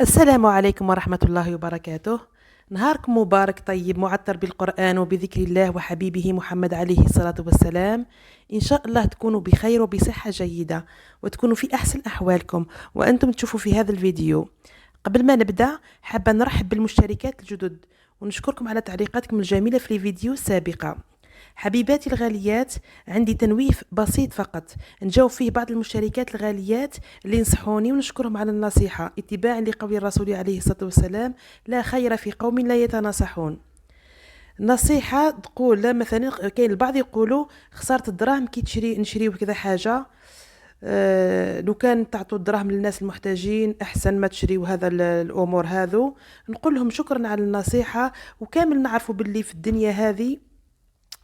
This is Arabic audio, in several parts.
السلام عليكم ورحمة الله وبركاته. نهاركم مبارك طيب معطر بالقرآن وبذكر الله وحبيبه محمد عليه الصلاة والسلام. إن شاء الله تكونوا بخير وبصحة جيدة وتكونوا في أحسن أحوالكم وأنتم تشوفوا في هذا الفيديو. قبل ما نبدأ حابة نرحب بالمشتركات الجدد ونشكركم على تعليقاتكم الجميلة في الفيديو السابقة. حبيباتي الغاليات، عندي تنويه بسيط فقط نجاوب فيه بعض المشتركات الغاليات اللي نصحوني ونشكرهم على النصيحة اتباعا لقول الرسول عليه الصلاة والسلام: لا خير في قوم لا يتناصحون. النصيحة تقول مثلا كاين البعض يقولوا خسارة الدراهم كي نشريو كذا حاجة، لو كان تعطوا الدراهم للناس المحتاجين احسن ما تشريو هذا الامور هذو. نقول لهم شكرا على النصيحة، وكامل نعرفوا باللي في الدنيا هذه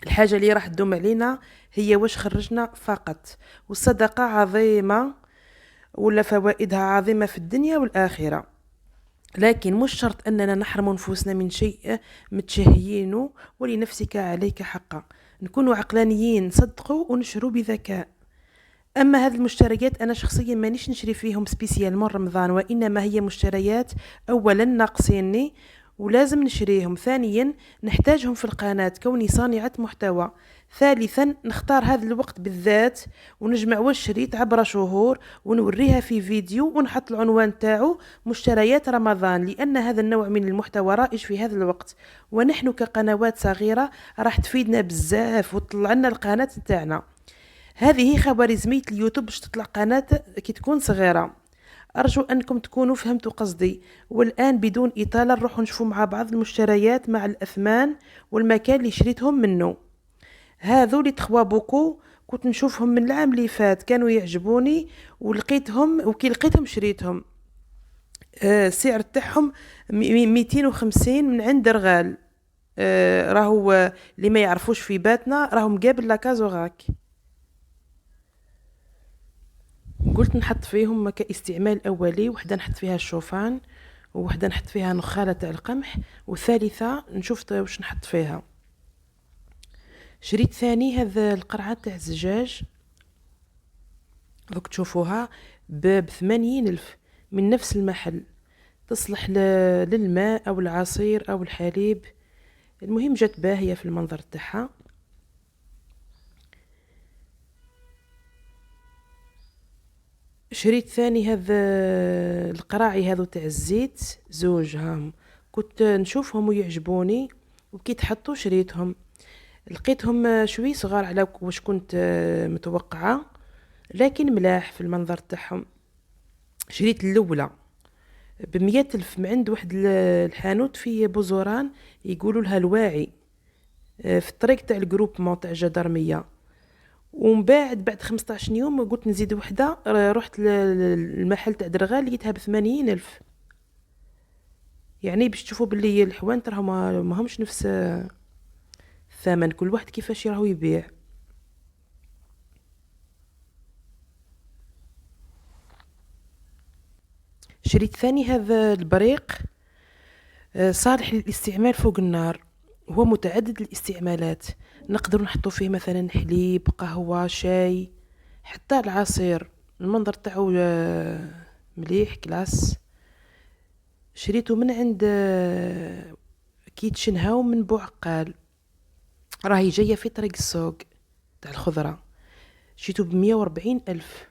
الحاجة اللي راح تدوم علينا هي واش خرجنا فقط، والصدقة عظيمة ولا فوائدها عظيمة في الدنيا والآخرة، لكن مش شرط أننا نحرم نفوسنا من شيء متشهيينه. ولنفسك عليك حقا. نكونوا عقلانيين، نصدقوا ونشروا بذكاء. اما هذه المشتريات انا شخصيا مانيش نشري فيهم سبيسيال من رمضان، وانما هي مشتريات اولا ناقصيني ولازم نشريهم، ثانيا نحتاجهم في القناة كوني صانعة محتوى، ثالثا نختار هذا الوقت بالذات ونجمع والشريط عبر شهور ونوريها في فيديو ونحط العنوان تاعو مشتريات رمضان، لأن هذا النوع من المحتوى رائج في هذا الوقت، ونحن كقنوات صغيرة راح تفيدنا بزاف وتطلع لنا القناة تاعنا. هذه خوارزمية اليوتيوب باش تطلع قناة كي تكون صغيرة. أرجو أنكم تكونوا فهمتوا قصدي. والآن بدون إطالة نروح نشوفوا مع بعض المشتريات مع الأثمان والمكان اللي شريتهم منه. هذو اللي تخوا بوكو كنت نشوفهم من العام اللي فات، كانوا يعجبوني ولقيتهم، وكي لقيتهم شريتهم. السعر تاعهم 250 من عند رغال. راهو اللي ما يعرفوش في باتنا راهو مقابل لاكازوغاك. قلت نحط فيهم كاستعمال أولي، وحدة نحط فيها الشوفان، ووحدة نحط فيها نخالة تاع القمح، والثالثة نشوف واش نحط فيها. شريت ثاني هذا القرعة تاع الزجاج، دوك تشوفوها ب80 ألف من نفس المحل، تصلح للماء أو العصير أو الحليب. المهم جات باهية في المنظر تاعها. شريت ثاني هذا القراعي هذو تاع الزيت زوج هام، كنت نشوفهم ويعجبوني وكي تحطوا شريتهم. لقيتهم شوي صغار على واش كنت متوقعة، لكن ملاح في المنظر تاعهم. شريت الأولى ب100 ألف من عند واحد الحانوت في بوزوران يقولوا لها الواعي، في الطريق تاع الجروب تاع جدرمية. ومن بعد 15 يوم قلت نزيد وحده، رحت للمحل تاع درغال لقيتها ب80 ألف. يعني باش تشوفوا باللي الحوانت راهم ما همش نفس الثمن، كل واحد كيفاش راهو يبيع. شريت ثاني هذا البريق، صالح للاستعمال فوق النار، هو متعدد الاستعمالات، نقدر نحطو فيه مثلا حليب، قهوة، شاي، حتى العصير. المنظر تاعو مليح كلاس. شريته من عند كيتشن هاو من بوعقال، راهي جاية في طريق السوق تاع الخضرة. شريته ب140 ألف،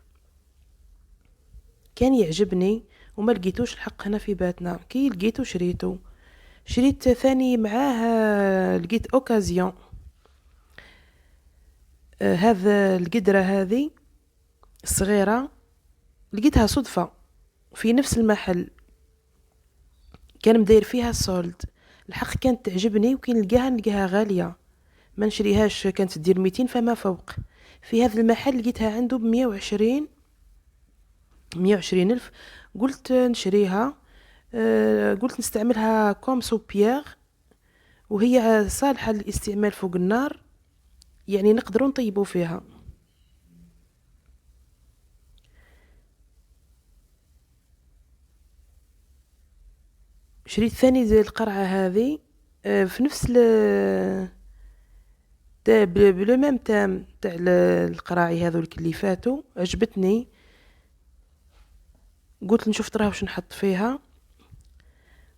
كان يعجبني وما لقيتوش الحق هنا في باتنا، كي لقيتو شريته. شريت ثاني معاه لقيت اوكازيون، هذا القدرة هذه الصغيرة لقيتها صدفة في نفس المحل، كان مداير فيها سولد. الحق كانت تعجبني وكي نلقاها غالية، ما نشريهاش، كانت تدير 200 فما فوق. في هذا المحل لقيتها عنده ب120 ألف. قلت نشريها، قلت نستعملها كوم سوبيير، وهي صالحة للاستعمال فوق النار، يعني نقدروا نطيبوا فيها. شريت ثاني زي القرعة هذه، في نفس بلو ميم تام تاع القراعي هذولك اللي فاتوا، عجبتني. قلت نشوف تراه واش نحط فيها.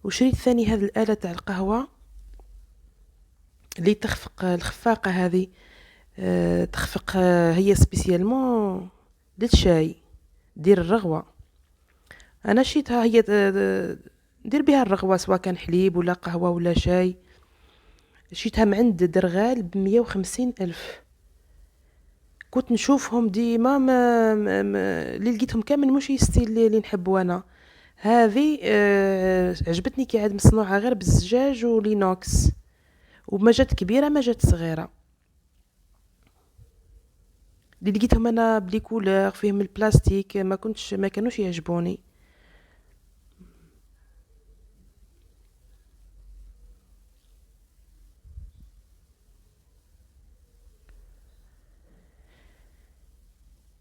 وشريت ثاني هذه الآلة تاع القهوة اللي تخفق الخفاقة هذه. تخفق هي سبيسيالمون للشاي، دير الرغوة. انا شيتها هي ندير بها الرغوة، سواء كان حليب ولا قهوة ولا شاي. شيتها من عند درغال ب150 ألف. كنت نشوفهم ديما اللي لقيتهم كامل مش ستيل اللي نحبه انا. هذه عجبتني كي عاد مصنوعة غير بالزجاج ولينوكس، وما جات كبيرة ما جات صغيرة. اللي لقيتهم انا بلي كولور فيهم البلاستيك ما كانوش يعجبوني.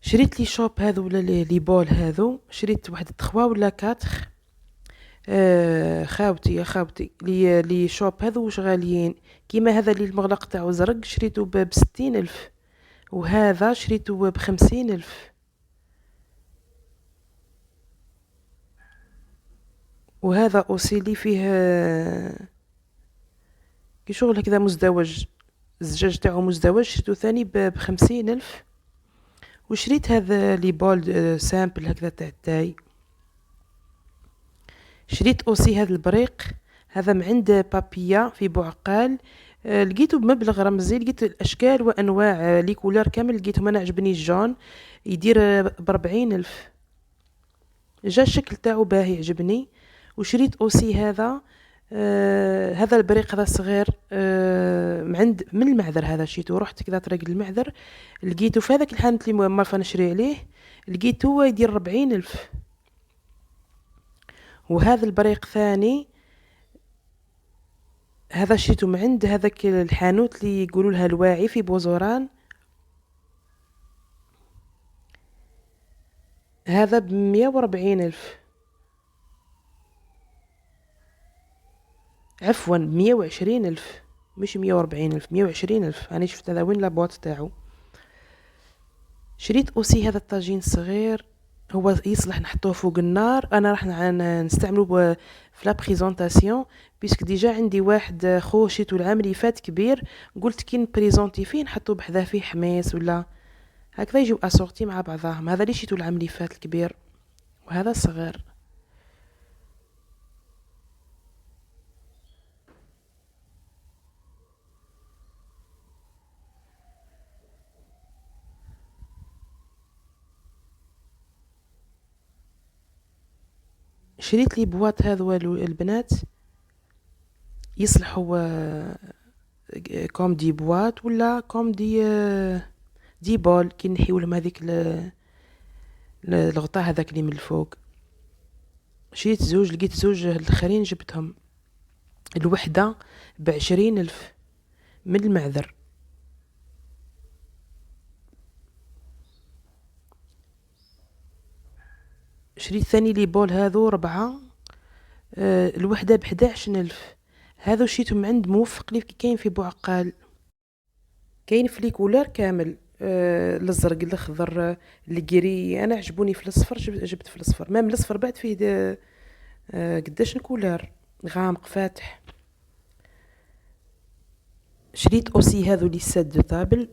شريت لي شوب هذو ولا لي بول هذو، شريت واحد 3 ولا 4. خاوتي لي شوب هذو واش غاليين. كيما هذا اللي المغلق تاعو زرق شريته ب60 ألف، وهذا شريته ب50 ألف. وهذا اوسي اللي فيه كي شغل هكذا مزدوج، الزجاج تاعو مزدوج، شريته ثاني ب50 ألف. وشريت هذا لي بول سامبل هكذا تاع التاي. شريت اوسي هذا البريق، هذا من عند بابيا في بوعقال. لقيته بمبلغ رمزي، لقيت الاشكال وانواع لي كولار كامل لقيتهم انا. عجبني الجون يدير ب40 ألف. جا الشكل تاعو باهي عجبني. وشريت اوسي هذا البريق هذا صغير من المعذر. هذا شيتو رحت كذا طريق المعذر لقيته في هذاك الحانوت اللي مرفا نشري عليه، لقيته يدير 40 ألف. وهذا البريق ثاني هذا شريته من عند هذاك الحانوت اللي يقولوا لها الواعي في بوزوران. هذا ب140 ألف، عفوا 120 ألف، مش 140 ألف، 120 ألف. أنا شفت هذا وين لابوات تاعو. شريت أوسي هذا الطاجين الصغير، هو يصلح نحطوه فوق النار. انا راح نستعمله في لا بريزونطاسيون، بيسك ديجا عندي واحد خو شيتو العام اللي فات كبير، قلت كي نبريزونتي فيه نحطو بحذاه فيه حميص ولا هكذا يجيو اسورتي مع بعضهم. هذا اللي شيتو العام اللي فات الكبير، وهذا الصغير. شريت لي بواط هذو البنات يصلحوا كوم دي بواط ولا كوم دي بول كي نحيو لهم هذيك الغطاء هذاك اللي من الفوق. شريت زوج، لقيت زوج الاخرين جبتهم الوحدة ب20 ألف من المعذر. شريت ثاني لي بول هذو 4، الوحدة ب11 ألف. هذا شريتهم من عند موفق اللي كاين في بوعقال. كاين في لي كولار كامل، الازرق الاخضر الكري. انا عجبوني في الاصفر، جبت في الاصفر. مام الاصفر بعد فيه قداش الكولار غامق فاتح. شريت اوسي هذو لي ساد دو طابل،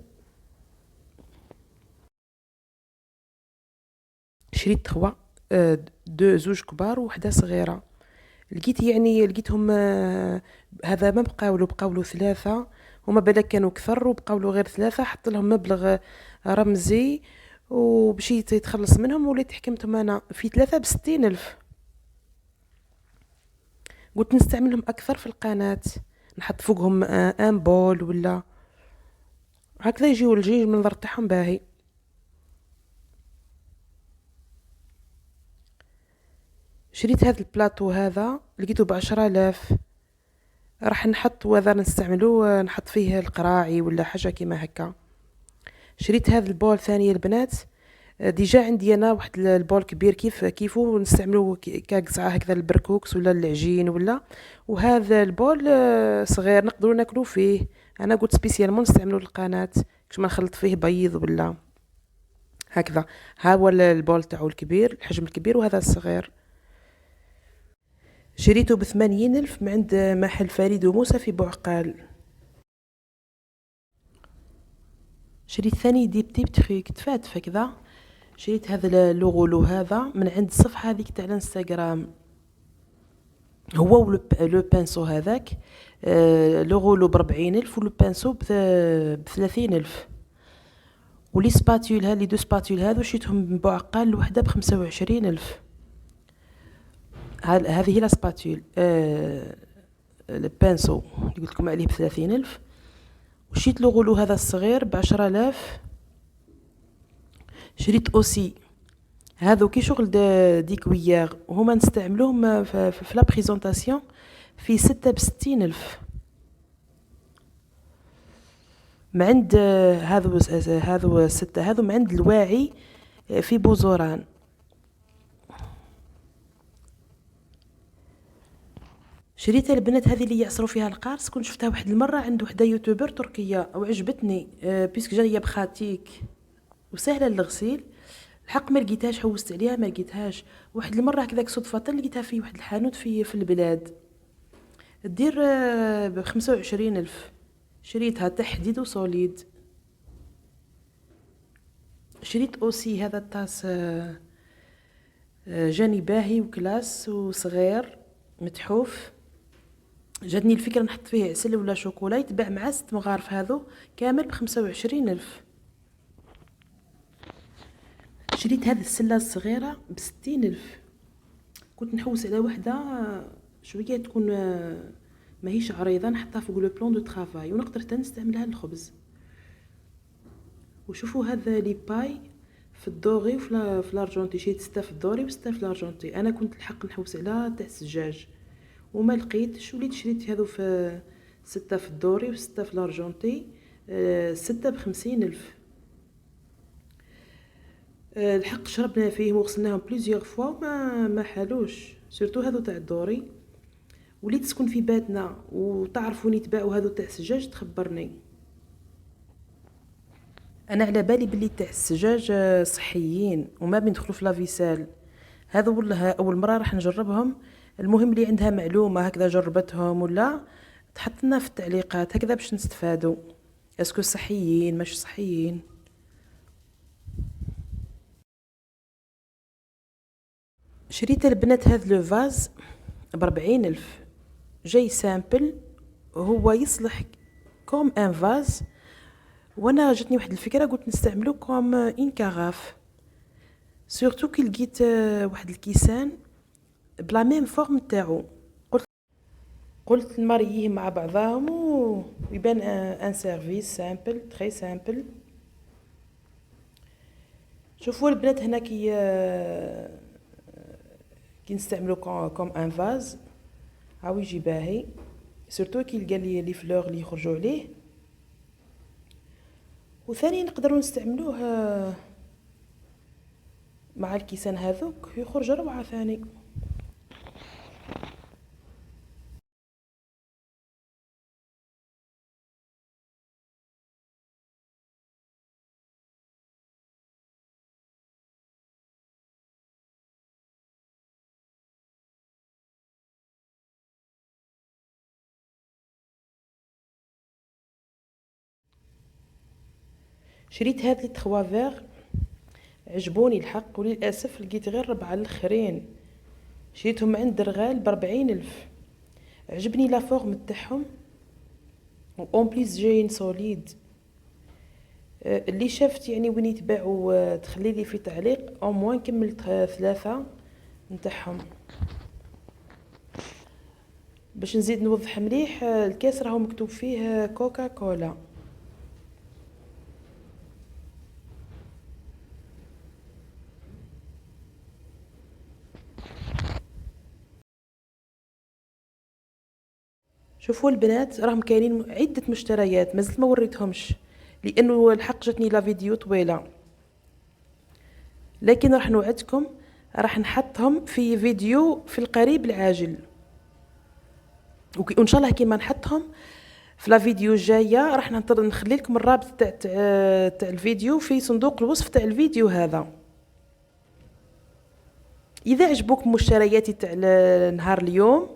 شريت 3، زوج كبار ووحده صغيره. لقيتهم هذا ما بقاولو 3. هما بالك كانوا كثر وبقاولو غير 3. حط لهم مبلغ رمزي وبشي يتخلص منهم، وليت حكمتهم انا في 3 ب60 ألف. قلت نستعملهم اكثر في القناة، نحط فوقهم ان بول ولا هكذا يجيو المنظر تاعهم باهي. شريت هذا البلاطو هذا لقيته ب10 آلاف. راح نحط وهذا نستعملوه، نحط فيه القراعي ولا حاجة كيما هكا. شريت هذا البول ثاني البنات، ديجا عندي انا واحد البول كبير كيفو نستعملوه كقصعة هكذا البركوكس ولا العجين ولا. وهذا البول صغير نقدروا ناكلو فيه. انا قلت سبيسيالمون نستعملو للقناة كش ما نخلط فيه بيض ولا هكذا. ها هو البول تاعو الكبير، الحجم الكبير، وهذا الصغير. شريته ب80 ألف من عند محل فريد وموسى في بعقال. شريت ثاني دي بتي بتخيك تفاتف هكذا. شريت هذا اللوغولو هذا من عند الصفحة هذيك تاع الانستغرام، هو لو بانسو هذاك. لوغولو ب40 ألف ولو بانسو ب30 ألف. ولي سباتيول لي دو سباتيول هذو شريتهم من بعقال الوحدة ب25 ألف. هذه هي لا سباتيول. البانسو اللي قلت لكم عليه ب30 ألف. وشريت لوغولو هذا الصغير ب10 آلاف. شريت اوسي هذو كي شغل ديكويير، وهما نستعملوهم في لا بريزونطاسيون في 6 ب60 ألف. من عند هذو 6 هذو من عند الواعي في بوزوران. شريت البنات هذه اللي يعصروا فيها القارص، كنت شفتها واحد المره عند وحده يوتيوبر تركيه وعجبتني، بيسك جايه بخاتيك وسهله للغسيل. الحق ما لقيتهاش، حوست عليها ما لقيتهاش. واحد المره هكذاك صدفه لقيتها في واحد الحانوت في البلاد، تدير ب25 ألف. شريتها تحديد وصوليد. شريت اوسي هذا الطاس جاني باهي وكلاس وصغير متحوف. جاتني الفكره نحط فيه عسل ولا شوكولا، يتباع مع 6 مغارف هذو كامل ب25 ألف. شريت هذه السله الصغيره ب60 ألف. كنت نحوس على وحده شويه تكون ماهيش عريضه، نحطها فوق لو بلون دو طرافاي ونقدر حتى نستعملها للخبز. وشوفوا هذا لي باي في الدوري وفي لارجونتي. شريت 6 في الدوري و6 في لارجونتي. انا كنت الحق نحوس على تاع السجاج وما لقيتش، وليت شريت هذو في 6 في الدوري و6 في لارجونتي. 6 ب50 ألف. الحق شربنا فيهم وغسلناهم بليزيوغ فوا ما حالوش، سورتو هذو تاع الدوري. وليت تسكن في باتنا وتعرفوني تباعوا هذو تاع السجاج تخبرني. انا على بالي بلي تاع السجاج صحيين وما بندخلوا في لافيسال. هذا والله اول مره راح نجربهم. المهم اللي عندها معلومه هكذا جربتهم ولا تحط لنا في التعليقات هكذا باش نستفادوا اسكو صحيين مش صحيين. شريت البنات هذا لو فاز ب40 ألف. جاي سامبل، هو يصلح كوم ان فاز، وانا جاتني واحد الفكره قلت نستعملو كوم ان كاغاف. سورتو كي لقيت واحد الكيسان بلا ميم فورم تاعو، قلت نماريه مع بعضهم ويبان ان سيرفيس سامبل تري سامبل. شوفوا البنات هنا كي نستعملو كوم ان فاز هاو يجي باهي، سورتو كي لقى لي فلور اللي يخرجوا عليه. وثاني نقدروا نستعملوه مع الكيسان هذوك يخرج روعه ثاني. شريت هاد لي تخوافير عجبوني الحق، وللاسف لقيت غير 4 الاخرين. شريتهم عند درغال ب40 ألف. عجبني لا فورم تاعهم اون بليس جايين سوليد. اللي شافت يعني وين يتباعوا تخلي لي في تعليق او موان كملت 3 نتاعهم. باش نزيد نوضح مليح، الكاس راهو مكتوب فيه كوكا كولا. شوفوا البنات راهم كاينين عده مشتريات مازلت ما وريتهمش لانه الحق جاتني لا فيديو طويله، لكن راح نوعدكم راح نحطهم في فيديو في القريب العاجل. وان شاء الله كي ما نحطهم في لا فيديو الجايه راح نخلي لكم الرابط تاع الفيديو في صندوق الوصف تاع الفيديو هذا. اذا عجبوكم مشترياتي تاع نهار اليوم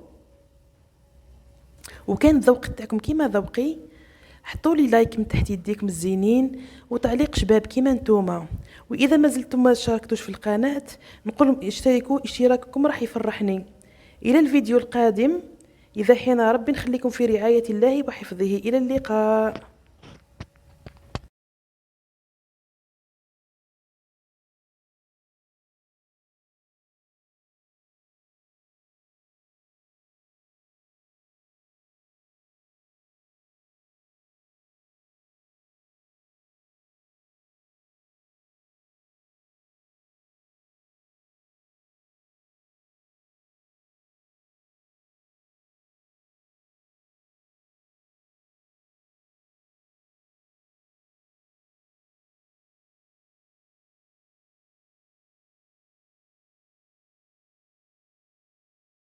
وكان الذوق تاعكم كيما ذوقي، حطوا لي لايك من تحت يديكم الزينين وتعليق شباب كيما نتوما. واذا ما زلتم ما شاركتوش في القناه نقول لهم اشتركوا، اشتراككم راح يفرحني. الى الفيديو القادم، اذا حين ربي نخليكم في رعايه الله وحفظه. الى اللقاء.